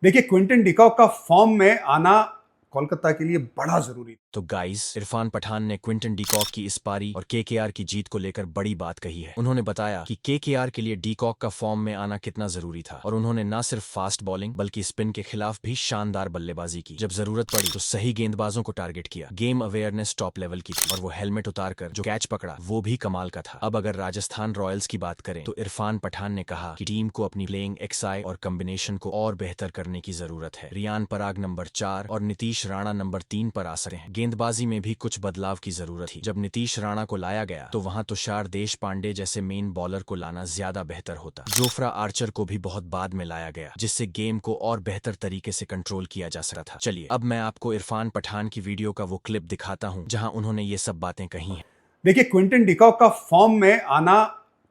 देखिए, Quinton de Kock का form में आना कोलकाता के लिए बड़ा ज़रूरी था। तो गाइस, इरफान पठान ने क्विंटन डीकॉक की इस पारी और केकेआर की जीत को लेकर बड़ी बात कही है। उन्होंने बताया कि केकेआर के लिए डीकॉक का फॉर्म में आना कितना जरूरी था और उन्होंने न सिर्फ फास्ट बॉलिंग बल्कि स्पिन के खिलाफ भी शानदार बल्लेबाजी की। जब जरूरत पड़ी तो सही गेंदबाजों को टारगेट किया। गेम अवेयरनेस टॉप लेवल की थी और वो हेलमेट उतारकर जो कैच पकड़ा वो भी कमाल का था। अब अगर राजस्थान रॉयल्स की बात करें तो इरफान पठान ने कहा कि टीम को अपनी प्लेइंग एक्साई और कॉम्बिनेशन को और बेहतर करने की जरूरत है। रियान पराग नंबर 4 और नीतीश राणा नंबर 3 पर आ सकते हैं। गेंदबाजी में भी कुछ बदलाव की जरूरत थी। जब नीतीश राणा को लाया गया तो वहां तुषार देशपांडे जैसे मेन बॉलर को लाना ज्यादा बेहतर होता। जोफ्रा आर्चर को भी बहुत बाद में लाया गया जिससे गेम को और बेहतर तरीके से कंट्रोल किया जा सकता था। चलिए अब मैं आपको इरफान पठान की वीडियो का वो क्लिप दिखाता हूं जहां उन्होंने ये सब बातें कही हैं। देखिए, क्विंटन डिकॉक का फॉर्म में आना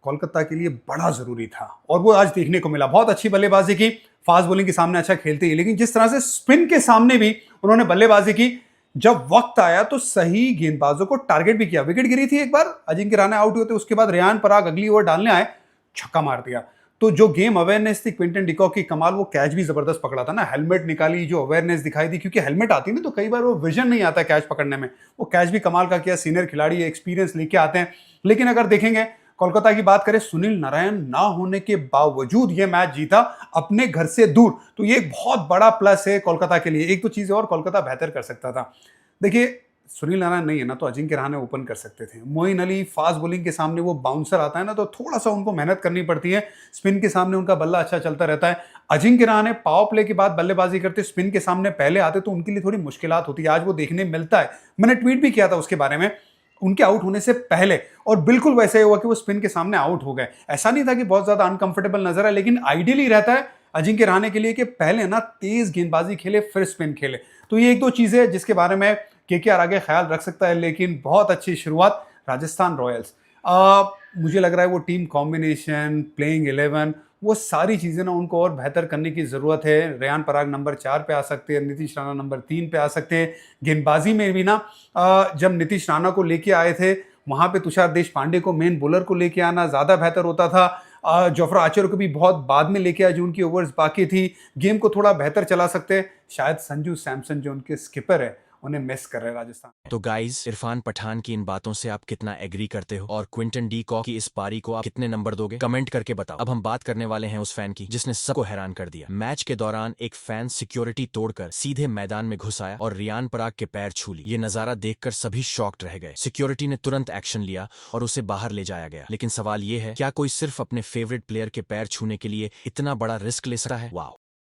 कोलकाता के लिए बड़ा ज़रूरी था और वो आज देखने को मिला। बहुत अच्छी बल्लेबाजी की, फास्ट बॉलिंग के सामने अच्छा खेलते ही, लेकिन जिस तरह से स्पिन के सामने भी उन्होंने बल्लेबाजी की, जब वक्त आया तो सही गेंदबाजों को टारगेट भी किया। विकेट गिरी थी एक बार, अजिंक्य रहाणे आउट हुए थे, उसके बाद रेयान पराग अगली ओवर डालने आए, छक्का मार दिया। तो जो गेम अवेयरनेस थी क्विंटन डिकॉक की, कमाल। वो कैच भी जबरदस्त पकड़ा था ना, हेलमेट निकाली, जो अवेयरनेस दिखाई दी, क्योंकि हेलमेट आती है ना तो कई बार वो विजन नहीं आता कैच पकड़ने में। वो कैच भी कमाल का किया। सीनियर खिलाड़ी एक्सपीरियंस लेके आते हैं। लेकिन अगर देखेंगे कोलकाता की बात करें, सुनील नारायण ना होने के बावजूद ये मैच जीता अपने घर से दूर, तो ये एक बहुत बड़ा प्लस है कोलकाता के लिए। एक तो चीज और कोलकाता बेहतर कर सकता था। देखिए, सुनील नारायण नहीं है ना तो अजिंक्य रहाणे ओपन कर सकते थे। मोइन अली फास्ट बॉलिंग के सामने वो बाउंसर आता है ना तो थोड़ा सा उनको मेहनत करनी पड़ती है। स्पिन के सामने उनका बल्ला अच्छा चलता रहता है। अजिंक्य रहाणे पावर प्ले के बाद बल्लेबाजी करते, स्पिन के सामने पहले आते तो उनके लिए थोड़ी मुश्किलात होती है। आज वो देखने मिलता है। मैंने ट्वीट भी किया था उसके बारे में, उनके आउट होने से पहले, और बिल्कुल वैसे ही हुआ कि वो स्पिन के सामने आउट हो गए। ऐसा नहीं था कि बहुत ज्यादा अनकंफर्टेबल नजर है, लेकिन आइडियली रहता है अजिंक्य रहाणे के लिए कि पहले ना तेज गेंदबाजी खेले फिर स्पिन खेले। तो ये एक दो चीजें हैं जिसके बारे में केकेआर आगे ख्याल रख सकता है। लेकिन बहुत अच्छी शुरुआत राजस्थान रॉयल्स। मुझे लग रहा है वो टीम कॉम्बिनेशन, प्लेइंग 11, वो सारी चीजें ना उनको और बेहतर करने की जरूरत है। रेयान पराग नंबर 4 पे आ सकते हैं, नीतीश राणा नंबर 3 पे आ सकते हैं। गेंदबाजी में भी ना, जब नीतीश राणा को लेके आए थे वहां पे तुषार देशपांडे को मेन बॉलर को लेके आना ज्यादा बेहतर होता था। जोफ्रा आर्चर को भी बहुत बाद में लेके आए, जो उनकी ओवर्स बाकी थी। गेम को थोड़ा बेहतर चला सकते। शायद संजू सैमसन जो उनके स्किपर है उन्हें मिस कर रहे हैं राजस्थान। तो गाइस, इरफान पठान की इन बातों से आप कितना एग्री करते हो और क्विंटन डी कॉक की इस पारी को आप कितने नंबर दोगे, कमेंट करके बताओ। अब हम बात करने वाले हैं उस फैन की जिसने सबको हैरान कर दिया। मैच के दौरान एक फैन सिक्योरिटी तोड़कर सीधे मैदान में घुस आया और रियान पराग के पैर छू ली। ये नजारा देखकर सभी शॉक्ड रह गए। सिक्योरिटी ने तुरंत एक्शन लिया और उसे बाहर ले जाया गया। लेकिन सवाल ये है, क्या कोई सिर्फ अपने फेवरेट प्लेयर के पैर छूने के लिए इतना बड़ा रिस्क ले सकता है? वाह।